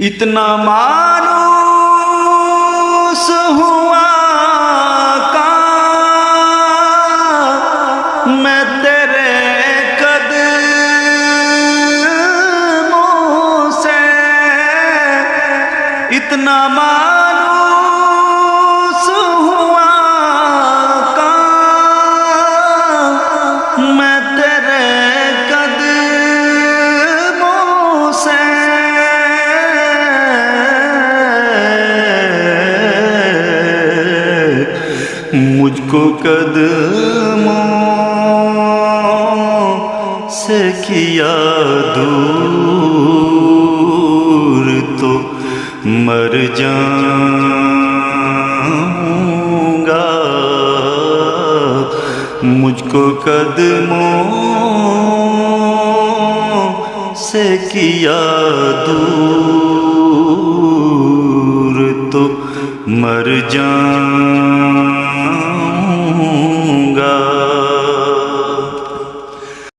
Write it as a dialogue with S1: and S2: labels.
S1: इतना मायूस हुआ का मैं तेरे कदमों से, इतना मायूस हुआ का मैं तेरे कदमों से। मुझको कदमों से किया दूर तो मर जाऊंगा। मुझको कदमों से किया दूर तो मर जाऊंगा।